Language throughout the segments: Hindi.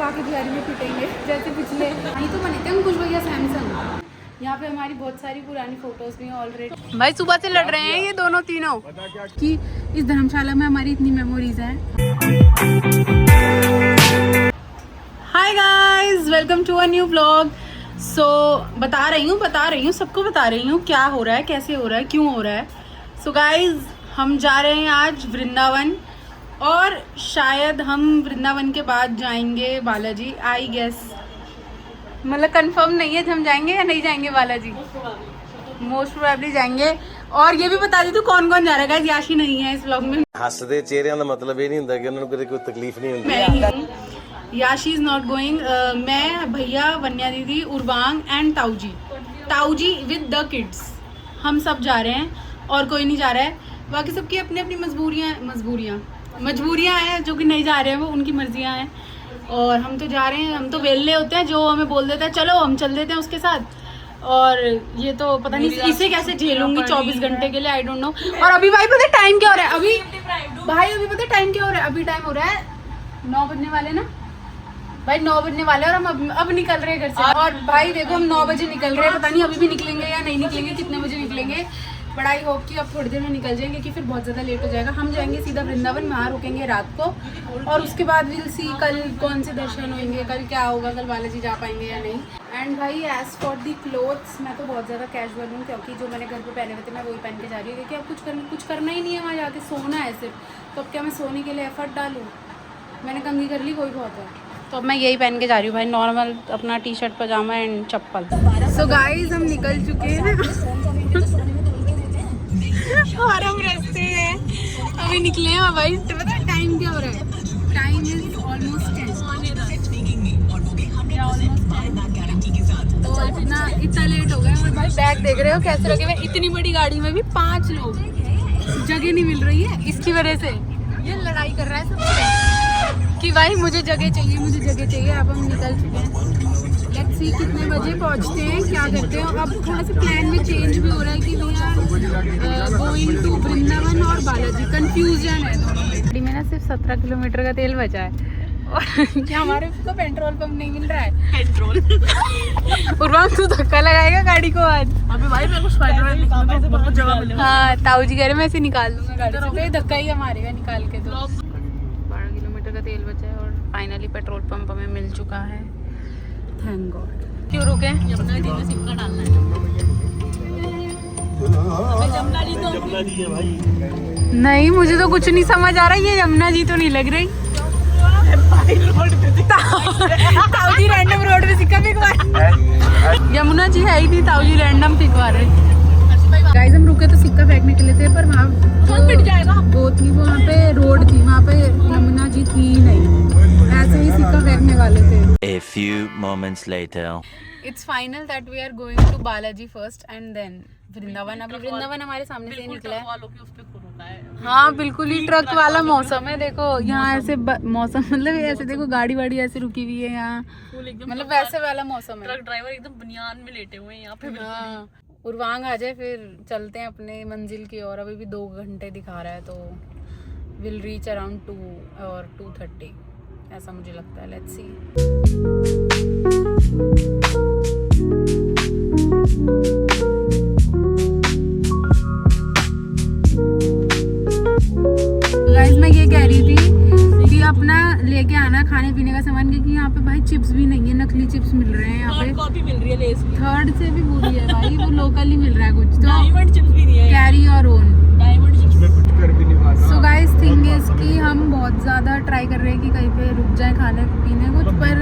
बाकी बिहारी में पिटेंगे जैसे पिछले नहीं तो बने थे हम कुछ भैया सैमसंग। यहाँ पे हमारी बहुत सारी पुरानी फोटोज भी हैं ऑलरेडी। भाई सुबह से लड़ रहे हैं ये दोनों तीनों कि इस धर्मशाला में हमारी इतनी मेमोरीज हैं। Hi guys, welcome to a new vlog. So बता रही हूँ सबको बता रही हूँ क्या हो रहा है, कैसे हो रहा है, क्यों हो रहा है। सो गाइस, हम जा रहे हैं आज वृंदावन और शायद हम वृंदावन के बाद जाएंगे बालाजी। आई गेस, मतलब कंफर्म नहीं है हम जाएंगे या नहीं जाएंगे बालाजी। मोस्ट प्रोबेबली जाएंगे। और ये भी बता दी तू कौन कौन जा रहा है गाइस। याशी नहीं है इस व्लॉग में। हसदे चेहरिਆਂ ਦਾ मतलब ये नहीं ਹੁੰਦਾ कि उन्होंने कोई तकलीफ नहीं होती। मैं ही हूँ, याशी इज नॉट गोइंग। मैं, भैया, वन्या दीदी, उर्वांग एंड ताऊजी विद द किड्स, हम सब जा रहे हैं और कोई नहीं जा रहा है। बाकी सबकी अपनी अपनी मजबूरियाँ हैं। जो कि नहीं जा रहे हैं वो उनकी मर्जियाँ हैं और हम तो जा रहे हैं। हम तो वेले होते हैं, जो हमें बोल देता है चलो हम चल देते हैं उसके साथ। और ये तो पता नहीं इसे कैसे झेलूंगी 24 घंटे के लिए, आई डोंट नो। और अभी भाई पता है टाइम क्या हो रहा है अभी पता है टाइम क्या हो रहा है। अभी टाइम हो रहा है 9 बजने वाले ना भाई, 9 बजने वाले और हम अब निकल रहे हैं घर से। और भाई देखो हम 9 बजे निकल रहे हैं, पता नहीं अभी भी निकलेंगे या नहीं निकलेंगे, कितने बजे निकलेंगे। बट आई होप कि अब थोड़ी देर में निकल जाएंगे कि फिर बहुत ज़्यादा लेट हो जाएगा। हम जाएंगे सीधा वृंदावन, वहाँ रुकेंगे रात को और उसके बाद विल सी कल कौन से दर्शन होंगे, कल क्या होगा, कल बालाजी जा पाएंगे या नहीं। एंड भाई एज फॉर दी क्लोथ्स, मैं तो बहुत ज़्यादा कैजुअल हूँ क्योंकि जो मैंने घर पे पहने हुए थे मैं वही पहन के जा रही हूँ क्योंकि अब कुछ करना ही नहीं है, वहाँ जाके सोना है सिर्फ। तो अब क्या मैं सोने के लिए एफर्ट डालूँ। मैंने कंघी कर ली, कोई बहुत है। तो अब मैं यही पहन के जा रही हूँ भाई, नॉर्मल अपना टी शर्ट पजामा एंड चप्पल। सो गाइज हम निकल चुके हैं और हम रास्ते हैं, अभी निकले हैं। भाई पता है टाइम क्या हो रहा है? Time is almost 10। तो इतना लेट हो गया। और भाई बैग देख रहे हो कैसे रखे हुए, इतनी बड़ी गाड़ी में भी 5 लोग, जगह नहीं मिल रही है। इसकी वजह से ये लड़ाई कर रहा है सबसे कि भाई मुझे जगह चाहिए। अब हम निकल चुके हैं, लेट्स सी कितने बजे पहुंचते हैं, क्या करते हैं। अब थोड़ा सा प्लान में चेंज भी हो रहा है कि we are going to Vrindavan और बालाजी। कंफ्यूजन है दोनों में। गाड़ी में ना सिर्फ 17 किलोमीटर का तेल बचा है और क्या हमारे को पेट्रोल पंप नहीं मिल रहा है। पेट्रोल उर्वांग तू धक्का लगाएगा गाड़ी को आज। अभी भाई मेरे को जगह मिलेगी। हाँ, ताऊ जी कह रहे मैं ऐसे निकाल दूंगा गाड़ी से, धक्का ही मारेगा निकाल के। तो 12 किलोमीटर का तेल बचा है और फाइनली पेट्रोल पंप हमें मिल चुका है, थैंक गॉड। क्यों रुके? यमुना जी में सिक्का डालना है। यमुना जी है भाई। नहीं, मुझे तो कुछ नहीं समझ आ रहा, ये यमुना जी तो नहीं लग रही। ताऊजी रैंडम रोड पे सिक्का फिकवा रहे। यमुना जी है ही नहीं, ताऊजी रैंडम फिकवा रहे। गाइस हम रुके तो सिक्का फेंकने के लिए थे, पर वहाँ वो थी, वहाँ पे रोड थी, वहाँ पे यमुना जी थी नहीं, ऐसे ही सिक्का फेंकने वाले थे। A few moments later. It's final that we are going to Balaji first and then Vrindavan. अभी वृंदावन हमारे सामने से निकला है। हाँ बिल्कुल ही ट्रक वाला मौसम है। देखो यहाँ ऐसे मौसम, मतलब ऐसे देखो गाड़ी वाड़ी ऐसे रुकी हुई है यहाँ, मतलब वैसे वाला मौसम है। ट्रक ड्राइवर एकदम बनियान में लेटे हुए हैं यहाँ पे। हाँ, उर्वांग आ जाए फिर चलते हैं अपने मंजिल की ओर। अभी भी 2 घंटे दिखा रहा है, तो विल रीच अराउंड 2 और 2:30 ऐसा मुझे लगता है। Let's see. गाइस मैं ये कह रही थी कि अपना लेके आना खाने पीने का सामान, क्योंकि यहाँ पे भाई चिप्स भी नहीं है, नकली चिप्स मिल रहे हैं यहाँ पे। कॉपी मिल रही है लेस की। थर्ड से भी बुरी है भाई, वो लोकल ही मिल रहा है कुछ। तो डायमंड चिप्स भी नहीं है, कैरी और ओन डायमंड चिप्स में कुछ कर भी नहीं पा रहा। सो गाइस थिंग इज कि हम बहुत ज्यादा ट्राई कर रहे हैं कि कहीं पे रुक जाए खाने पीने कुछ, पर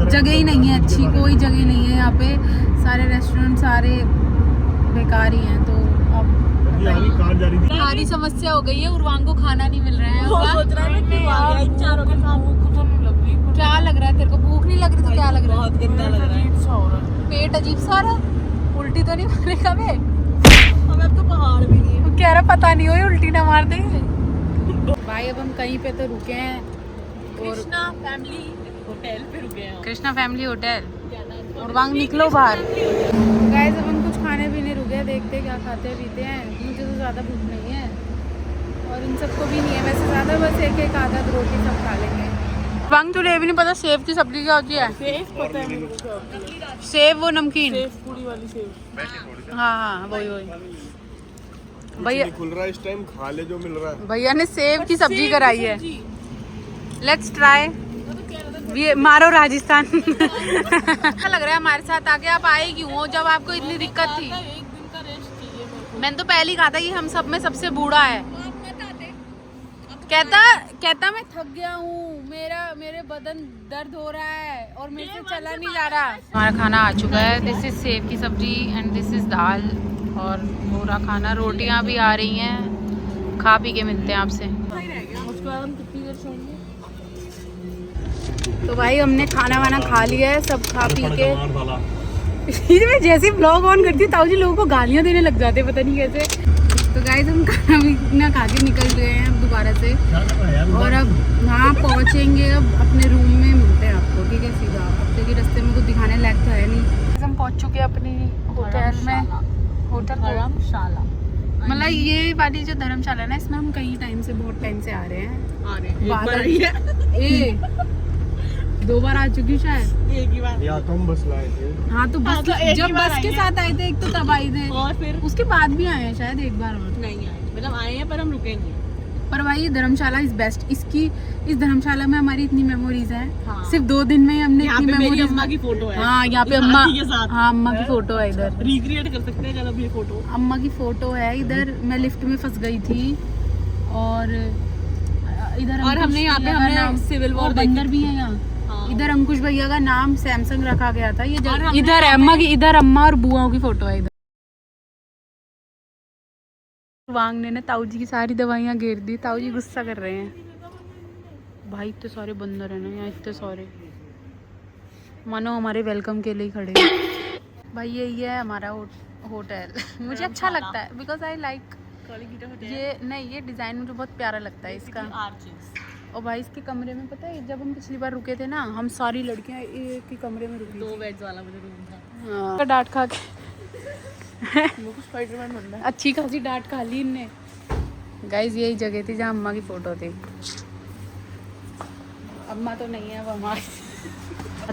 जगह ही नहीं है अच्छी, कोई जगह नहीं है यहाँ पे। सारे रेस्टोरेंट सारे बेकार ही हैं। तो अब सारी समस्या हो गई है, उर्वांग को खाना नहीं मिल रहा है। क्या लग रहा है तेरे को? भूख नहीं लग रही तो क्या लग रहा है? पेट अजीब सा रहा, उल्टी तो नहीं मारेगा बे? हमें तो पहाड़ भी नहीं है। कह रहा पता नहीं हो उल्टी ना मार दे भाई। अब हम कहीं पे तो रुके हैं, कृष्णा फैमिली होटल पे रुके हैं। Krishna family hotel. उर्वांग निकलो बाहर। गाइस अब हम कुछ खाने पीने रुके हैं, देखते क्या खाते पीते हैं। मुझे तो ज़्यादा भूख नहीं है और इन सबको भी नहीं है वैसे ज़्यादा, बस एक आधा रोटी सब खा लेंगे। वांग तुझे ये भी नहीं पता सेव की सब्जी क्या होती है? सेव पता है मेरे को क्या होती है। सेव वो नमकीन। सेव पूरी वाली सेव। हाँ वही भैया खुल रहा है इस टाइम, खा ले जो मिल रहा है। भैया ने सेव की सब्जी कराई है। Let's try. ये मारो राजस्थान। अच्छा लग रहा है हमारे साथ आके। आप आए क्यों हो जब आपको इतनी दिक्कत थी? एक दिन का रेस्ट चाहिए। मैंने तो पहले ही कहा था कि हम सब में सबसे बूढ़ा है। कहता मैं थक गया हूँ, मेरे बदन दर्द हो रहा है और मेरे से चला नहीं जा रहा। हमारा खाना आ चुका है। दिस इज सेव की सब्जी एंड दिस इज दाल और पूरा खाना। रोटियां भी आ रही हैं। खा पी के मिलते हैं आपसे। उसके बाद हम कितनी देर सोएंगे? तो भाई हमने खाना वाना खा लिया है, सब खा पी के। मैं जैसे ब्लॉग ऑन करती हूँ ताऊ जी लोगों को गालियाँ देने लग जाते, पता नहीं कैसे। तो गाइस हम खाना भी ना खा के निकल गए हैं अब दोबारा से, और अब वहाँ पहुँचेंगे। अब अपने रूम में मिलते हैं आपको, ठीक है सीधा। अब देखिए रास्ते में कुछ दिखाने लायक तो है नहीं। हम पहुँच चुके हैं अपनी होटल में। होटल धर्मशाला, मतलब ये वाली जो धर्मशाला है ना, इसमें हम कई टाइम से, बहुत टाइम से आ रहे हैं। दो बार आ चुकी शायद। एक ही बार। या तुम बस लाए थे। हाँ तो बस तो एक ही जब बार बस आई के है। साथ आए थे एक तो तब आए थे, और फिर उसके बाद भी आए हैं शायद एक बार और। नहीं आए, मतलब आए हैं पर हम रुके नहीं। पर भाई धर्मशाला इज बेस्ट। इस धर्मशाला में हमारी इतनी मेमोरीज हैं। हाँ। सिर्फ 2 दिन में ही हमने यहाँ इतनी पे मेरी मेमोरीज। अम्मा की फोटो है। हाँ यहाँ पे इस अम्मा, हाथी के साथ। हाँ अम्मा की फोटो है इधर। रिक्रिएट कर सकते हैं जब ये फोटो। अम्मा की फोटो है इधर। मैं लिफ्ट में फंस गई थी और इधर और हमने यहाँ पे हमने सिविल वॉर बंदर भी है यहाँ। हाँ। इधर अंकुश भैया का नाम सैमसंग रखा गया था। ये और हमने इधर है अम्मा की, इधर अम्मा और बुआओं की फोटो है इधर। वांगने ने ताऊ जी की सारी दवाइयाँ घेर दी। ताऊ जी गुस्सा कर रहे हैं। भाई इतने सारे बंदर है ना यहाँ, इतने सारे, मानो हमारे वेलकम के लिए खड़े हैं। भाई यही है हमारा होटल। मुझे अच्छा लगता है बिकॉज आई लाइक ये। नहीं ये डिज़ाइन मुझे बहुत प्यारा लगता है इसका। और भाई इसके कमरे में पता है जब हम पिछली बार रुके थे ना, हम सारी लड़कियां एक ही कमरे में रुकी 2 बेड्स वाला मुझे रूम था। हाँ। डांट खा के स्पाइडरमैन बनना है। अच्छी खासी डांट खा ली इनने। गाइस यही जगह थी जहाँ अम्मा की फोटो थी। अम्मा तो नहीं है, अब अम्मा आ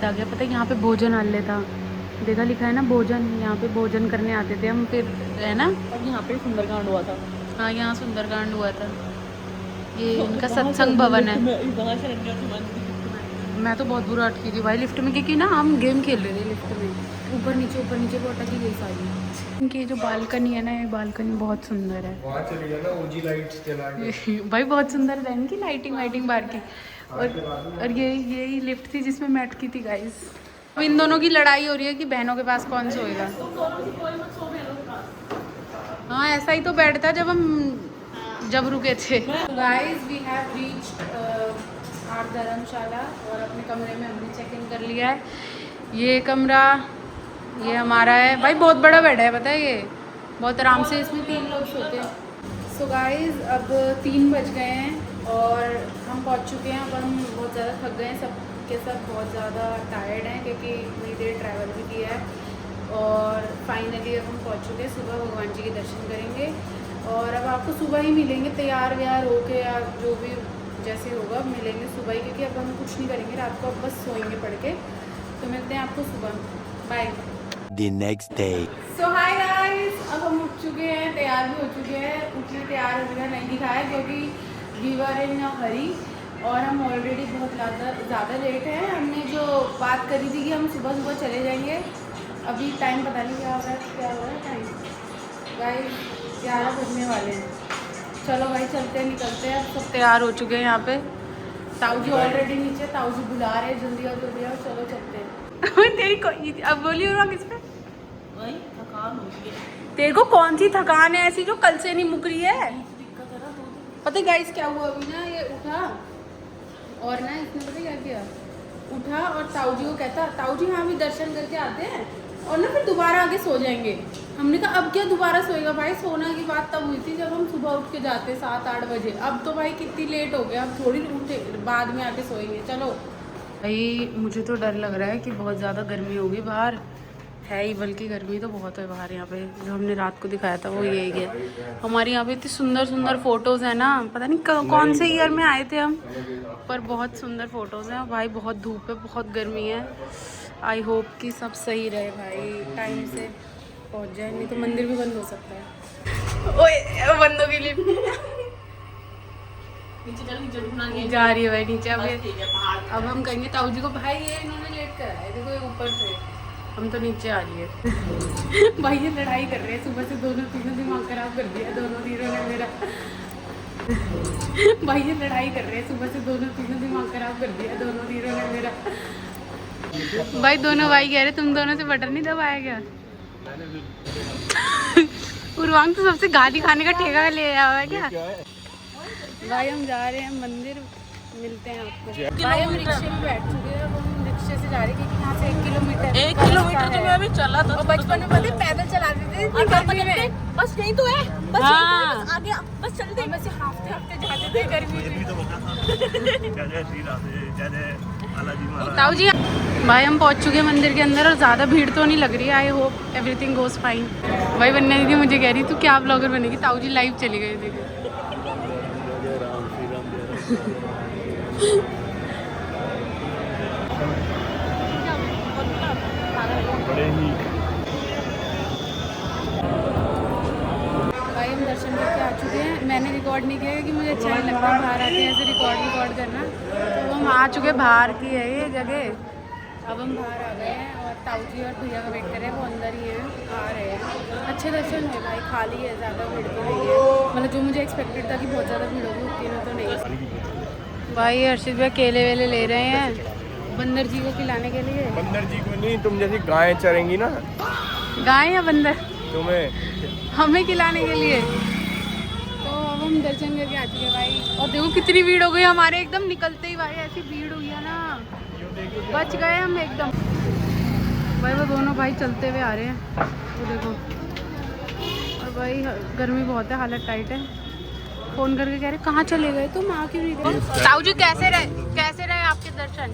गया। पता है यहाँ पे भोजनालय था, देखा लिखा है ना भोजन। यहाँ पे भोजन करने आते थे हम, फिर है ना। और यहाँ पे सुंदरकांड हुआ था। हाँ यहाँ सुंदरकांड हुआ था। ये इनका सत्संग भवन है। मैं तो बहुत बुरा अटकी थी भाई लिफ्ट में, क्योंकि ना हम गेम खेल रहे थे लिफ्ट में, ऊपर नीचे वो अटकी गई सारी। इनकी जो बालकनी है ना, ये बालकनी बहुत सुंदर है। वहाँ चली जाना, ओजी लाइट्स जला के। भाई बहुत सुंदर है इनकी लाइटिंग बाहर की। और यही लिफ्ट थी जिसमें मैं अटकी थी गाइस। अब इन दोनों की लड़ाई हो रही है कि बहनों के पास कौन सोएगा। हाँ ऐसा ही तो बेड था जब रुके थे। Guys we have reached our Dharamshala और अपने कमरे में हमने चेक इन कर लिया है। ये कमरा ये हमारा है। भाई बहुत बड़ा बेड है, पता है ये बहुत आराम से इसमें 3 लोग सोते हैं। सो गाइस अब 3 बज गए हैं और हम पहुंच चुके हैं। अब हम बहुत ज़्यादा थक गए हैं, सब के सब बहुत ज़्यादा टायर्ड हैं क्योंकि इतनी देर ट्रैवल भी किया है। और फाइनली अब हम पहुंच चुके हैं। सुबह भगवान जी के दर्शन करेंगे और अब आपको सुबह ही मिलेंगे तैयार व्यार होके, या जो भी जैसे होगा मिलेंगे सुबह ही, क्योंकि अब हम कुछ नहीं करेंगे रात को, अब बस सोएंगे पढ़ के। तो मिलते हैं आपको सुबह। Bye. The next day. So hi guys, अब हम उठ चुके हैं, तैयार भी हो चुके हैं। उठने तैयार होने नहीं दिखाया क्योंकि वी वर इन अ हरी और हम ऑलरेडी बहुत ज़्यादा लेट हैं। हमने जो बात करी थी कि हम सुबह चले जाएंगे, अभी टाइम पता नहीं क्या हो रहा है टाइम। गाइस 11 बजने वाले हैं। चलो भाई चलते हैं, निकलते हैं। अब सब तैयार हो चुके हैं यहाँ पे। ताऊ जी ऑलरेडी नीचे, ताऊ जी बुला रहे हैं जल्दी आओ चलो चलते हैं। तेरी अब बोली हो किस पे? वही थकान होती है। तेरे को कौन सी थकान है ऐसी जो कल से नहीं मुक रही है? पता है गाइस क्या हुआ? अभी ना ये उठा और ना इसने पता क्या किया, उठा और ताऊ जी को कहता ताऊ जी हाँ भी दर्शन करके आते हैं और ना फिर दोबारा आके सो जाएंगे। हमने कहा अब क्या दोबारा सोएगा भाई, सोना की बात तब हुई थी जब हम सुबह उठ के जाते 7-8 बजे। अब तो भाई कितनी लेट हो गया, अब थोड़ी उठे बाद में आके सोएंगे। चलो भाई मुझे तो डर लग रहा है कि बहुत ज़्यादा गर्मी होगी बाहर, है ही, बल्कि गर्मी तो बहुत है बाहर। यहाँ पे जो हमने रात को दिखाया था वो यही है। हमारे यहाँ पे इतनी सुंदर सुंदर फोटोज़ हैं ना, पता नहीं कौन से ईयर में आए थे हम, पर बहुत सुंदर फोटोज़ हैं भाई। बहुत धूप है, बहुत गर्मी है। आई होप कि सब सही रहे भाई, टाइम से पहुँच जाए, नहीं तो मंदिर भी बंद हो सकता है। ओए बंद हो गई नीचे चल, नीचे रुकना नहीं है। जा रही है भाई नीचे। अब ठीक है, पहाड़ अब हम कहेंगे ताऊ जी को भाई ये इन्होंने लेट कर आए, देखो ये ऊपर थे, हम तो नीचे आ रही है। भाई ये लड़ाई कर रहे हैं सुबह से, दोनों तीनों दिमाग खराब कर दिया दोनों तीनों ने मेरा। भाई ये लड़ाई कर रहे हैं सुबह से, दोनों तीनों दिमाग खराब कर दिया दोनों तीनों ने मेरा। भाई दोनों भाई कह रहे तुम दोनों से बटन नहीं दबाया क्या? उर्वांग तो सबसे गाली खाने का ठेका ले आया है क्या? भाई हम जा रहे हैं मंदिर, मिलते हैं आपको। भाई हम रिक्शे में बैठ चुके हैं, अब हम रिक्शे से जा रहे हैं क्योंकि यहाँ से 1 किलोमीटर तो मैं अभी चला था। और बचपन में पता है पैदल चलाते थे इतनी गर्मी में। बस यही तो है, बस हाँ। यही तो है, आगे बस चलते हम ऐसे हफ्ते जाते थे गर्मी में। ताऊ जी भाई हम पहुँच चुके हैं मंदिर के अंदर और ज़्यादा भीड़ तो नहीं लग रही है। I hope everything goes fine. भाई वन्या दीदी मुझे कह रही तू क्या ब्लॉगर बनेगी? ताऊ जी लाइव चली गई देखो। भाई हम दर्शन करके आ चुके हैं। मैंने रिकॉर्ड नहीं किया क्योंकि मुझे अच्छा नहीं लगता बाहर आके ऐसे रिकॉर्ड करना। तो हम आ चुके, बाहर की है ये जगह। अब हम बाहर आ गए हैं और ताऊ जी और भैया का वेट कर रहे हैं, वो अंदर ही हैं, आ रहे हैं। अच्छे दर्शन है भाई, खाली है, ज़्यादा भीड़ तो नहीं है। मतलब जो मुझे एक्सपेक्टेड था कि बहुत ज़्यादा भीड़ होगी उतनी में तो नहीं। भाई हर्षित भाई केले वेले ले रहे हैं बंदर जी को खिलाने के लिए। बंदर जी को नहीं, तुम जैसी गायें चरेंगी ना। गाय या बंदर? तुम्हें हमें खिलाने के लिए। तो अब हम दर्शन करके आ चुके हैं भाई। और देखो कितनी भीड़ हो गई हमारे, एकदम निकलते ही भाई ऐसी भीड़ हुई है ना, बच गए हम एकदम। भाई वो दोनों भाई चलते हुए आ रहे हैं, तो देखो। और भाई गर्मी बहुत है, हालत टाइट है। फोन करके कह रहे कहाँ चले गए तुम, आ क्यों नहीं गए? ताऊ जी कैसे रहे आपके दर्शन?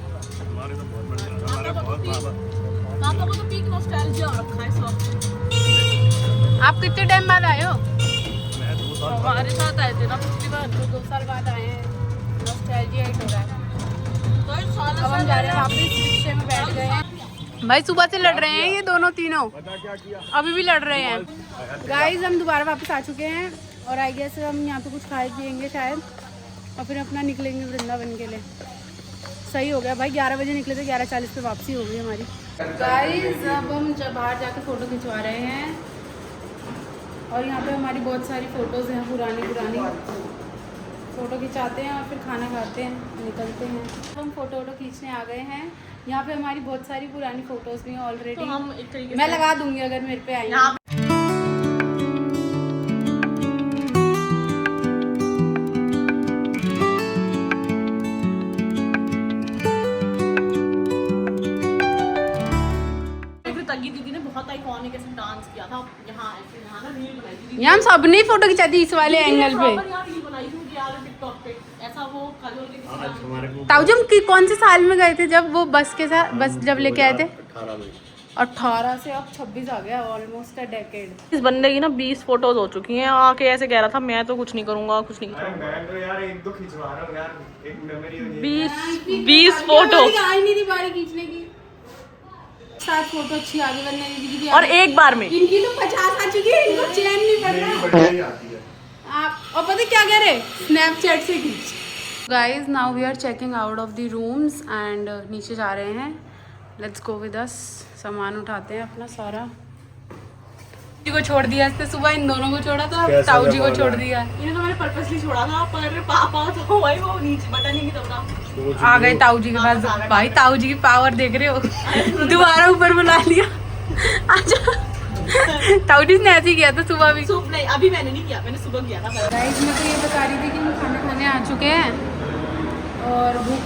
पापा को तो पीक नॉस्टैल्जिया हो रखा है इस वक्त। आप कितने टाइम बाद आए हो? हमारे साथ आए थे ना पिछली बार, तो 2 साल बाद आए हैं, नॉस्टैल्जिया हिट हो रहा है। तो इस साल अब हम जा रहे हैं वापस, रिक्शे में बैठ गए हैं। भाई सुबह से लड़ रहे हैं ये दोनों तीनों, अभी भी लड़ रहे हैं। गाइस हम दोबारा वापस आ चुके हैं और आई गेस हम यहाँ पे कुछ खाए पिएंगे शायद, और फिर अपना निकलेंगे वृंदावन के लिए। सही हो गया भाई, 11 बजे निकले थे, 11:40 पे वापसी हो गई हमारी। गाइस अब हम बाहर जाकर फ़ोटो खिंचवा रहे हैं और यहाँ पे हमारी बहुत सारी फ़ोटोज़ हैं, पुरानी फ़ोटो खिंचाते हैं और फिर खाना खाते हैं, निकलते हैं। हम फ़ोटो खींचने आ गए हैं। यहाँ पे हमारी बहुत सारी पुरानी फ़ोटोज़ भी हैं ऑलरेडी। तो हम एक तरीके मैं लगा दूँगी अगर मेरे पे आई। दीदी ने बहुत आइकॉनिक ऐसे डांस किया था यहाँ, ऐसे यहाँ ना रील बनाई थी। यहाँ हम सब ने फोटो खिंचाती इस वाले एंगल पे। रील बनाई थी यार टिकटॉक पे, ऐसा वो काजोल के ताऊ जी हम कौन से साल में गए थे जब वो बस के साथ, बस जब लेके आए थे? 18 से अब 26 आ गया, ऑलमोस्ट अ डेकेड। इस बंदे की ना 20 फोटोज हो चुकी हैं, आके ऐसे कह रहा था मैं तो कुछ नहीं करूंगा, कुछ नहीं करूंगा। मैं तो यार 1-2 खिंचवा रहा हूँ यार, एक मेमोरी 20 फोटो आई नहीं थी बारी खींचने की। 7 फोटो अच्छी आ गई वरना दीदी की। और एक बार में इनकी तो 50 आ चुकी है, इनको चैन नहीं पड़ रहा। बड़ी आती है। आप और पता क्या कह रहे, स्नैपचैट से खींच। Guys now we are checking out of the rooms and नीचे जा रहे हैं। Let's go with us. सामान उठाते हैं अपना सारा। जी को छोड़ दिया इसने, सुबह इन दोनों को छोड़ा था, ताऊ जी को छोड़ दिया। इन्हें तो मैंने पर्पसली छोड़ा था, पर पापा तो भाई वो नीचे बटन ही नहीं दबा। आ गए ताऊ जी के पास। भाई ताऊ जी की पावर देख रहे हो, दोबारा ऊपर बुला लिया। अच्छा ताऊ जी ने ऐसे ही किया था सुबह भी। नहीं अभी मैंने नहीं किया, मैंने सुबह किया था। गाइस मैं तो ये बता रही थी कि हम खाना खाने आ चुके हैं और भूख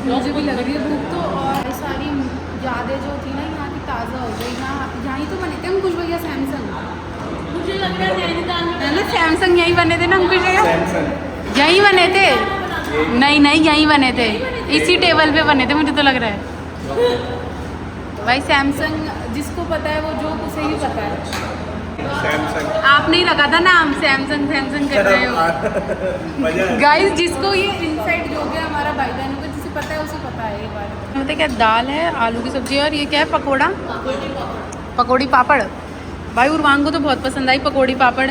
मुझे भी लग रही है भूख तो। और सारी यादें जो थी ना यहाँ की ताज़ा हो गई। यहाँ ही तो बने थे अंकुश भैया सैमसंग, मुझे लग रहा है नैनीताल में है ना सैमसंग यहीं बने थे ना अंकुश भैया? यहीं बने थे? नहीं यहीं बने थे, इसी टेबल पे बने थे मुझे तो लग रहा है। भाई सैमसंग जिसको पता है वो जो उसे ही पता है। सैमसंग आप नहीं रखा था नाम, सैमसंग सैमसंग कर रहे हो। गाइस जिसको ये इनसाइड जो गया हमारा भाई बहनों को जिसे पता है उसे पता है ये बात। मतलब क्या दाल है, आलू की सब्जी है और ये क्या है पकोड़ा, पकौड़ी पापड़। भाई उर्वांग को तो बहुत पसंद आई पकौड़ी पापड़।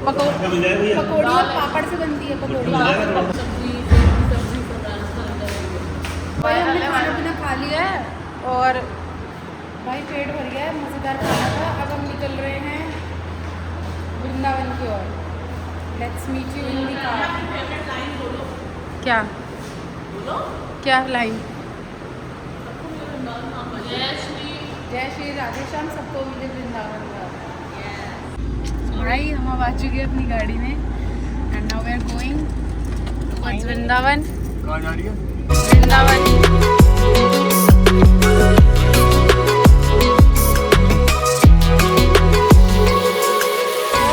पकौड़ी और पापड़ से बनती है पकौड़ी। भाई हमने खाना पीना खा लिया है और भाई पेट भर गया है, मज़ेदार खाना था। अब हम निकल रहे हैं वृंदावन की ओर। Let's meet you in the car. क्या क्या लाइन? जय श्री राधे श्याम सबको मिले वृंदावन का। भाई हम अब आ चुके हैं अपनी गाड़ी में and now we are going towards Vrindavan. कहाँ जा रही है? वृंदावन।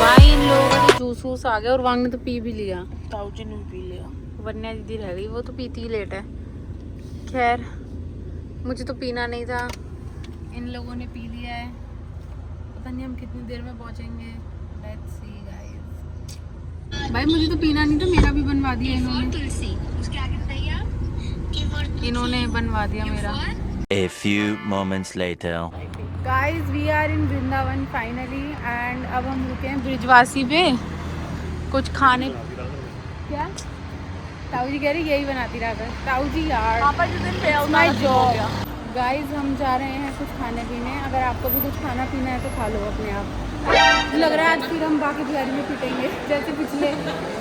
भाई इन लोगों का तो जूस वूस आ गया और वांग ने तो पी भी लिया, ताऊजी ने भी पी लिया, वरना दीदी रह गई, वो तो पीती ही लेट है। खैर मुझे तो पीना नहीं था, इन लोगों ने पी लिया है। पता नहीं हम कितनी देर में पहुंचेंगे। Let's see guys. भाई मुझे तो पीना नहीं था, मेरा भी बनवा दिया इन्होंने। इन्होंने बनवा दिया मेरा। A few moments later. Guys we are in Vrindavan finally and अब हम रुके हैं ब्रिजवासी पे कुछ खाने। क्या ताऊ जी कह रही यही बनाती रहा कर ताऊ जी यार, माय जॉब। गाइस हम जा रहे हैं कुछ खाने पीने, अगर आपको भी कुछ खाना पीना है तो खा लो अपने आप। लग रहा है आज फिर हम बाकी बिहारी में पिटेंगे जैसे पिछले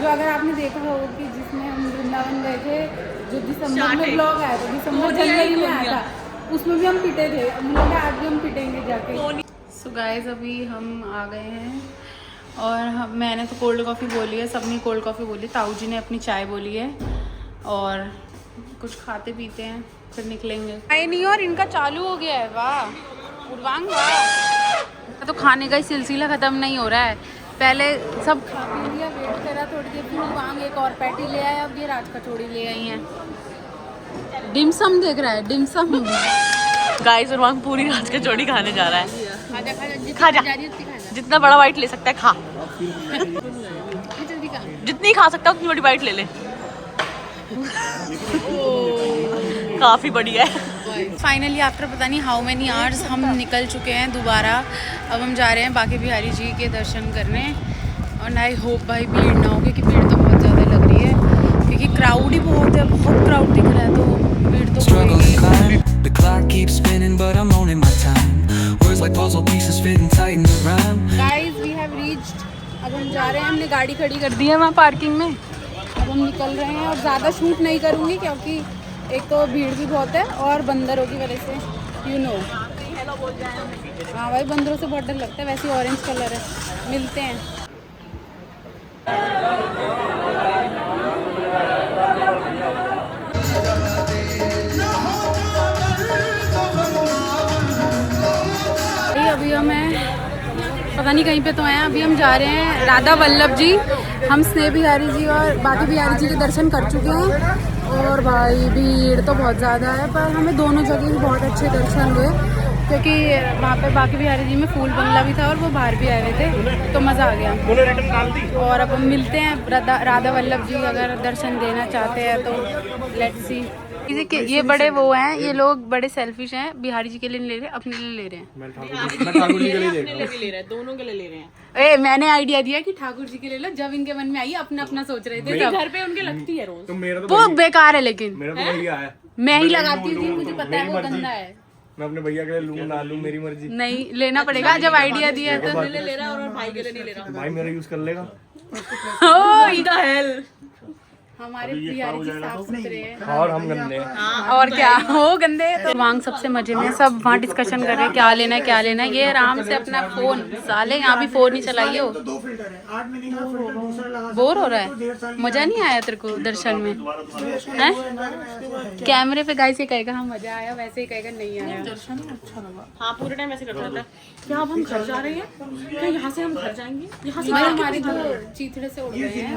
जो अगर आपने देखा हो कि जिसमें हम वृंदावन गए थे, जो दिसंबर में ब्लॉग आया था, दिसंबर जनवरी में आया था, उसमें भी हम पिटे थे। मुझे आज भी हम पिटेंगे जाके। सो गाइस अभी हम आ गए हैं और मैंने तो कोल्ड कॉफ़ी बोली है, सबने कोल्ड कॉफ़ी बोली, ताऊ जी ने अपनी चाय बोली है और कुछ खाते पीते हैं फिर निकलेंगे। आए नहीं और इनका चालू हो गया है। वाह उर्वांग वाह, तो खाने का ही सिलसिला ख़त्म नहीं हो रहा है। पहले सब खा पी लिया, वेट करा थोड़ी देर, फिर उर्वांग एक और पैटी ले आया, अब ये राज कचौड़ी ले आई हैं। डिमसम देख रहा है, डिमसम। गाइस उर्वांग पूरी रात की कचौड़ी खाने जा रहा है। खा जा जितना बड़ा बाइट ले सकता है खा, जल्दी खा। जितनी खा सकता है उतनी बड़ी बाइट ले ले। काफी बढ़िया है। फाइनली आफ्टर पता नहीं हाउ मेनी आवर्स हम निकल चुके हैं दोबारा। अब हम जा रहे हैं बाकी बिहारी जी के दर्शन करने और आई होप भाई भीड़ ना हो, क्योंकि भीड़ तो बहुत ज़्यादा लग रही है, क्योंकि क्राउड ही बहुत है, बहुत क्राउड दिख रहा है, तो भीड़ तो होगी। The clock keeps spinning, but I'm owning my time. Words like puzzle pieces fitting tight in the rhyme. Guys, we have reached. अब हम जा रहे हैं, हमने गाड़ी खड़ी कर दी है वहाँ पार्किंग में। अब हम निकल रहे हैं और ज़्यादा शूट नहीं करूँगी क्योंकि एक तो भीड़ भी बहुत है और बंदरों की वजह से यू नो। हाँ भाई बंदरों से बहुत डर लगता है, वैसे ऑरेंज कलर है। मिलते हैं। अभी हमें पता नहीं कहीं पे तो आए हैं, अभी हम जा रहे हैं राधा वल्लभ जी। हम स्नेह बिहारी जी और बाकी बिहारी जी के दर्शन कर चुके हैं और भाई भीड़ तो बहुत ज़्यादा है, पर हमें दोनों जगह ही बहुत अच्छे दर्शन हुए, क्योंकि वहाँ पे बाकी बिहारी जी में फूल बंगला भी था और वो बाहर भी आए हुए थे, तो मज़ा आ गया। और अब हम मिलते हैं राधा वल्लभ जी, अगर दर्शन देना चाहते हैं तो लेट्स सी। ये बड़े वो हैं, ये लोग बड़े सेल्फिश हैं, बिहारी जी के लिए ले रहे हैं, अपने लिए ले रहे हैं। मैं ठाकुर जी के लिए देख रहा हूं। दोनों के लिए ले रहे हैं। मैंने आइडिया दिया कि ठाकुर जी के ले लो, जब इनके मन में आई अपना अपना सोच रहे थे। घर पे उनके लगती है रोज। तो मेरा तो वो बेकार है, लेकिन मेरा तो भैया है, मैं ही लगाती थी, मुझे पता है वो गंदा है। मैं अपने भैया के लिए लूं ना लूं मेरी मर्जी। नहीं लेना पड़ेगा, जब आइडिया दिया तो। ले रहा और भाई के लिए नहीं ले रहा। भाई मेरा यूज कर लेगा। हमारे बिहारी जी साफ सुथरे हैं और हम गंदे हैं। और क्या हो गंदे। तो वांग सबसे मजे में, सब वहाँ डिस्कशन कर रहे हैं क्या लेना है क्या लेना है। ये आराम से अपना फोन, साले यहाँ भी फोन ही चलाइए हो। बोर हो रहा है, मजा नहीं आया तेरे को दर्शन में? हैं? कैमरे पे गाइस ये कहेगा हाँ मजा आया, वैसे ही कहेगा नहीं आया। दर्शन अच्छा लगा। हाँ पूरे टाइम ऐसे करता रहता है। क्या अब हम घर जा रहे हैं? क्या यहाँ से हम घर जाएंगे? यहाँ से हमारे तो चीथड़े से उड़ गए हैं।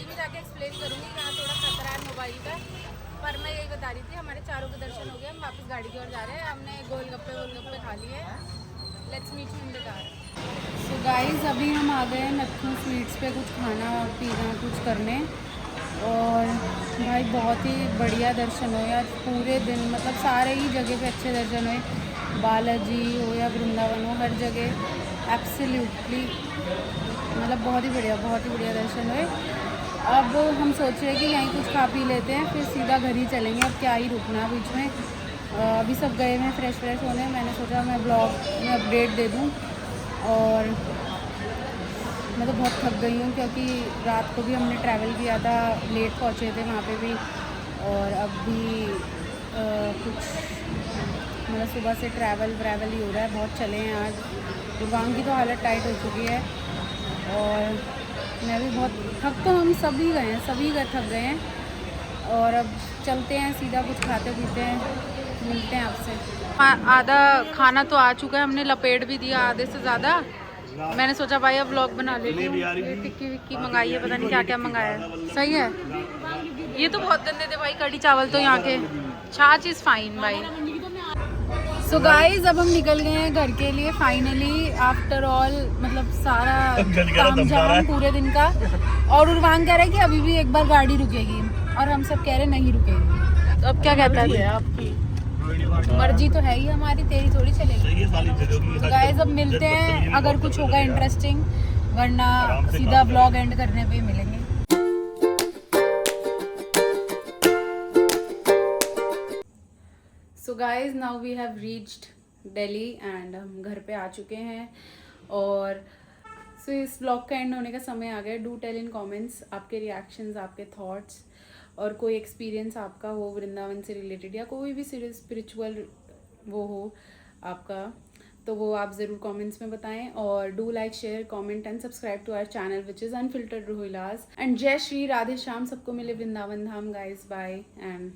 में जाके एक्सप्लेन करूँगी, यहाँ थोड़ा खतरा है मोबाइल का। पर मैं यही बता रही थी, हमारे चारों के दर्शन हो गए, हम वापस गाड़ी की ओर जा रहे हैं। हमने गोलगप्पे खा लिए। Let's meet you in the car. So guys, अभी हम आ गए हैं नथू स्वीट्स पे कुछ खाना पीना कुछ करने। और भाई बहुत ही बढ़िया दर्शन हुए आज पूरे दिन, मतलब सारे ही जगह पे अच्छे दर्शन हुए। बालाजी हो या वृंदावन हो, हर जगह एब्सोल्युटली मतलब बहुत ही बढ़िया दर्शन हुए। अब हम सोच रहे हैं कि यहीं कुछ खा पी लेते हैं, फिर सीधा घर ही चलेंगे। अब क्या ही रुकना बीच में। अभी सब गए हैं फ्रेश होने। मैंने सोचा मैं ब्लॉग में अपडेट दे दूं। और मैं तो बहुत थक गई हूँ क्योंकि रात को भी हमने ट्रैवल किया था, लेट पहुँचे थे वहाँ पे भी। और अब भी कुछ मतलब सुबह से ट्रैवल ही हो रहा है, बहुत चले हैं आज। गुरगांव की तो हालत टाइट हो चुकी है और मैं भी बहुत थक, तो हम सभी थक गए हैं। और अब चलते हैं सीधा, कुछ खाते पीते हैं, मिलते हैं आपसे। आधा खाना तो आ चुका है, हमने लपेट भी दिया आधे से ज़्यादा। मैंने सोचा भाई अब व्लॉग बना लेती हूँ। ये टिक्की विक्की मंगाई है, पता नहीं क्या क्या मंगाया है। सही है। ये तो बहुत गंदे थे भाई कड़ी चावल तो यहाँ के। छाछ इज़ फाइन भाई। सो गाइज, अब हम निकल गए हैं घर के लिए फाइनली, आफ्टर ऑल मतलब सारा तामझाम पूरे दिन का। और उर्वान कह रहे हैं कि अभी भी एक बार गाड़ी रुकेगी और हम सब कह रहे नहीं रुकेगी। तो अब क्या कहता है? आपकी मर्जी तो है ही हमारी, तेरी थोड़ी चलेगी। तो गाइज अब मिलते हैं अगर कुछ होगा इंटरेस्टिंग, वरना सीधा ब्लॉग एंड करने पे मिलेंगे। So guys, now we have reached Delhi एंड हम घर पे आ चुके हैं। और सो इस ब्लॉग का एंड होने का समय आ गया। डू टेल इन कमेंट्स आपके रिएक्शंस, आपके थॉट्स, और कोई एक्सपीरियंस आपका हो वृंदावन से रिलेटेड या कोई भी स्पिरिचुअल वो हो आपका, तो वो आप ज़रूर कमेंट्स में बताएं। और do like share comment and subscribe to our channel which is unfiltered Rohilas. And जय श्री राधे श्याम, सबको मिले Vrindavan Dham guys. Bye and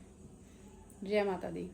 जय माता दी।